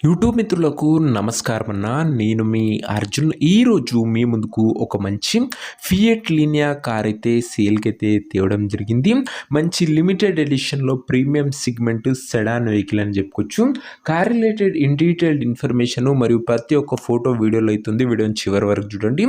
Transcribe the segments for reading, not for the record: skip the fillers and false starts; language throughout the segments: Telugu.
యూట్యూబ్ మిత్రులకు నమస్కారం అన్న. నేను మీ అర్జున్. ఈరోజు మీ ముందుకు ఒక మంచి ఫియట్ లీనియా కార్ అయితే సేల్కి అయితే తేవడం జరిగింది. మంచి లిమిటెడ్ ఎడిషన్లో ప్రీమియం సిగ్మెంట్ సెడాన్ వెహికల్ అని చెప్పుకోవచ్చు. Car related in detailed information మరియు ప్రతి ఒక్క ఫోటో వీడియోలో అవుతుంది. వీడియోని చివరి వరకు చూడండి.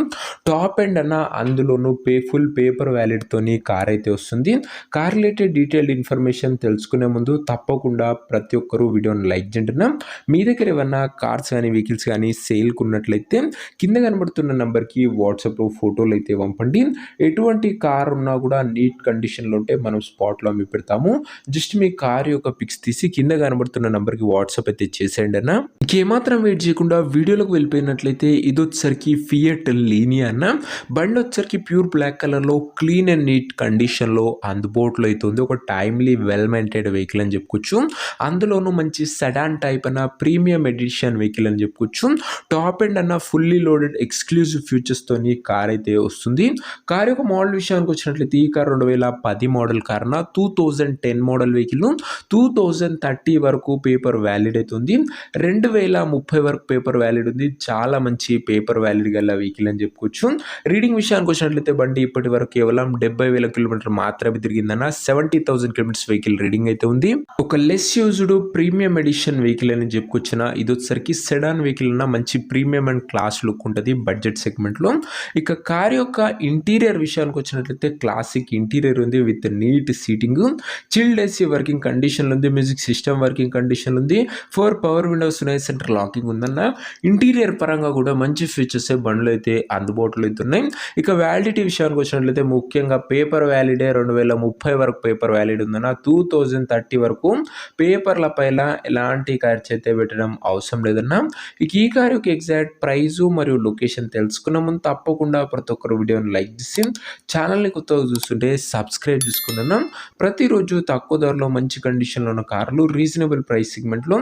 టాప్ ఎండ్ అన్న అందులోనూ ఫుల్ పేపర్ వ్యాలిడ్తోని కార్ అయితే వస్తుంది. కార్ రిలేటెడ్ డీటెయిల్డ్ ఇన్ఫర్మేషన్ తెలుసుకునే ముందు తప్పకుండా ప్రతి ఒక్కరూ వీడియోని లైక్ చేయండి. మీ దగ్గర ఏమన్నా కార్స్ కానీ వెహికల్స్ కానీ సేల్కి ఉన్నట్లయితే కింద కనబడుతున్న నెంబర్కి వాట్సాప్లో ఫోటోలు అయితే పంపండి. ఎటువంటి కార్ ఉన్నా కూడా నీట్ కండిషన్లో ఉంటే మనం స్పాట్లో అమ్మి పెడతాము. జస్ట్ మీ కార్ యొక్క పిక్స్ తీసి కింద కనబడుతున్న నెంబర్కి వాట్సాప్ అయితే చేసేయండి అన్న. ఇంకేమాత్రం వెయిట్ చేయకుండా వీడియోలోకి వెళ్ళిపోయినట్లయితే ఇది వచ్చేసరికి ఫియట్ లీనియా అన్న. బండి వచ్చేసరికి ప్యూర్ బ్లాక్ కలర్లో క్లీన్ అండ్ నీట్ కండిషన్లో అందుబాటులో అవుతుంది. ఒక టైమ్లీ వెల్ మెయింటైన్డ్ వెహికల్ అని చెప్పుకోవచ్చు. అందులోనూ మంచి సెడాన్ టైప్ అన్న ప్రీమియం ఎడిషన్ వెహికల్ అని చెప్పుకోవచ్చు. టాప్ ఎండ్ అన్న ఫుల్లీ లోడెడ్ ఎక్స్క్లూజివ్ ఫీచర్స్ తోని కార్ అయితే వస్తుంది. కార్ యొక్క మోడల్ విషయానికి వచ్చినట్లయితే ఈ car 2010 model car 2010 model vehicle 2030 వరకు పేపర్ వ్యాలిడ్ అవుతుంది. 2030 వరకు పేపర్ వ్యాలిడ్ ఉంది. చాలా మంచి పేపర్ వ్యాలిడ్ గల వెహికల్ అని చెప్పుకోవచ్చు. రీడింగ్ విషయానికి వచ్చినట్లయితే బండి ఇప్పటి వరకు కేవలం 70,000 కిలోమీటర్ మాత్రమే తిరిగిందన్న. 70,000 కిలోమీటర్స్ వెహికల్ రీడింగ్ అయితే ఉంది. ఒక less used premium edition vehicle అని చెప్పుకొచ్చిన ఇది వచ్చేసరికి సెడాన్ వెహికల్ అన్న మంచి ప్రీమియం అండ్ క్లాస్ లుక్ ఉంటుంది బడ్జెట్ సెగ్మెంట్లో. ఇక కార్ యొక్క ఇంటీరియర్ విషయానికి వచ్చినట్లయితే క్లాసిక్ ఇంటీరియర్ ఉంది with neat seating, chilled AC working కండిషన్లో ఉంది, మ్యూజిక్ సిస్టమ్ వర్కింగ్ కండిషన్ ఉంది, 4 పవర్ విండోస్ ఉన్నాయి, సెంటర్ లాకింగ్ ఉందన్న. ఇంటీరియర్ పరంగా కూడా మంచి ఫీచర్స్ బండ్లు అయితే అందుబాటులో అయితే ఉన్నాయి. ఇక వ్యాలిడిటీ విషయానికి వచ్చినట్లయితే ముఖ్యంగా పేపర్ వ్యాలిడే 2030 వరకు పేపర్ వ్యాలిడ్ ఉందన్న. 2030 వరకు పేపర్ల పైన ఎలాంటి ఖర్చు అయితే పెట్టడం అవసరం లేదన్నా. ఇక ఈ కార్ యొక్క ఎగ్జాక్ట్ ప్రైజు మరియు లొకేషన్ తెలుసుకున్న ముందు తప్పకుండా ప్రతి ఒక్కరు వీడియోని లైక్ చేసి ఛానల్ని కొత్తగా చూస్తుంటే సబ్స్క్రైబ్ చేసుకున్నాను. ప్రతిరోజు తక్కువ ధరలో మంచి కండిషన్లో ఉన్న కార్లు రీజనబుల్ ప్రైస్ సెగ్మెంట్లో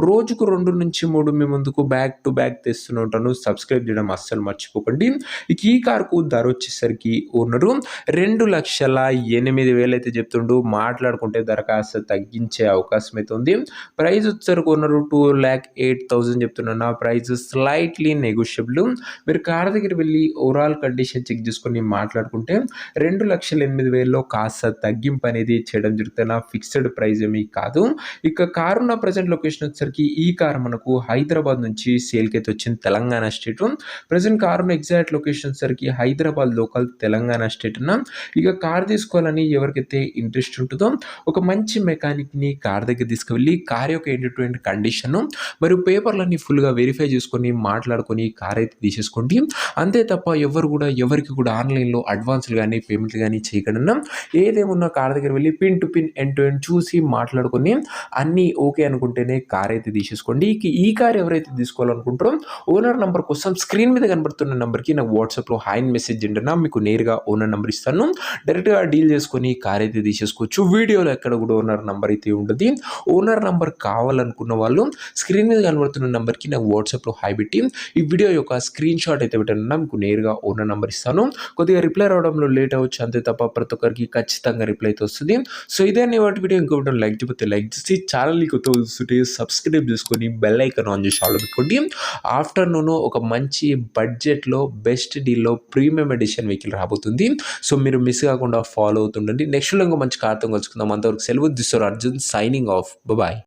రోజుకు 2 నుంచి 3 మీ ముందుకు బ్యాక్ టు బ్యాక్ తెస్తూనే ఉంటాను. సబ్స్క్రైబ్ చేయడం అస్సలు మర్చిపోకండి. ఇక ఈ కార్కు ధర వచ్చేసరికి ఓనరు 2,08,000 అయితే చెప్తుండు. మాట్లాడుకుంటే ధర కాస్త తగ్గించే అవకాశం అయితే ఉంది. ప్రైస్ వచ్చేసరికి ఓనరు 2,08,000 చెప్తున్నా. నా ప్రైస్ స్లైట్లీ నెగోషియబుల్. మీరు కార్ దగ్గర వెళ్ళి ఓవరాల్ కండిషన్ చెక్ చేసుకొని మాట్లాడుకుంటే 2,08,000లో కాస్త తగ్గింపు అనేది చేయడం జరుగుతుంది. నా ఫిక్స్డ్ ప్రైస్ ఏమీ కాదు. ఇక కార్ ఉన్న ప్రజెంట్ లొకేషన్ వచ్చేసరికి ఈ కార్ మనకు హైదరాబాద్ నుంచి సేల్కి అయితే వచ్చింది, తెలంగాణ స్టేట్. ప్రజెంట్ కార్ ఉన్న ఎగ్జాక్ట్ లొకేషన్ వచ్చేసరికి హైదరాబాద్ లోకల్ తెలంగాణ స్టేట్ అన్న. ఇక కార్ తీసుకోవాలని ఎవరికైతే ఇంట్రెస్ట్ ఉంటుందో ఒక మంచి మెకానిక్ని కార్ దగ్గర తీసుకువెళ్ళి కార్ యొక్క ఎండ్ కండిషన్ మరియు పేపర్లన్నీ ఫుల్గా వెరిఫై చేసుకొని మాట్లాడుకొని కార్ అయితే తీసేసుకోండి. అంతే తప్ప ఎవరికి కూడా ఆన్లైన్లో అడ్వాన్స్లు కానీ పేమెంట్లు కానీ చేయకుండా ఏదేమున్నా కార్ దగ్గర వెళ్ళి pin to pin end to end చూసి మాట్లాడుకొని అన్నీ ఓకే అనుకుంటేనే కార్ అయితే తీసేసుకోండి. ఈ కార్ ఎవరైతే తీసుకోవాలనుకుంటారో ఓనర్ నెంబర్ కోసం స్క్రీన్ మీద కనబడుతున్న నెంబర్కి నాకు వాట్సాప్లో హాయ్ మెసేజ్ చేయండి. మీకు నేరుగా ఓనర్ నెంబర్ ఇస్తాను. డైరెక్ట్గా డీల్ చేసుకొని కార్ అయితే తీసేసుకోవచ్చు. వీడియోలో ఎక్కడ కూడా ఓనర్ నెంబర్ అయితే ఉండదు. ఓనర్ నెంబర్ కావాలనుకున్న వాళ్ళు స్క్రీన్ మీద కనబడుతున్న నెంబర్కి నాకు వాట్సాప్లో హాయ్ పెట్టి ఈ వీడియో యొక్క స్క్రీన్ షాట్ అయితే పెట్టండి. మీకు నేరుగా ఓనర్ నెంబర్ ఇస్తాను. కొద్దిగా రిప్లై రావడంలో లేట్ అవ్వచ్చు, అంతే తప్ప ప్రతి ఒక్కరికి ఖచ్చితంగా రిప్లై అయితే వస్తుంది. సో ఇదే వాటి వీడియో ఇంకొకటి లైక్ చేయకపోతే లైక్ చేసి ఛానల్ని కొత్త చూస్తుంటే సబ్స్క్రైబ్ చేసుకొని బెల్ ఐకాన్ ఆన్ చేసి ఆల్ పెట్టుకోండి. ఆఫ్టర్నూన్ ఒక మంచి బడ్జెట్లో బెస్ట్ డీల్లో ప్రీమియం ఎడిషన్ వెహికల్ రాబోతుంది. సో మీరు మిస్ కాకుండా ఫాలో అవుతుండండి. నెక్స్ట్ ఇంకో మంచి కార్తో కలుసుకుందాం. అంతవరకు సెలవు. This R Arjun signing off. Bye.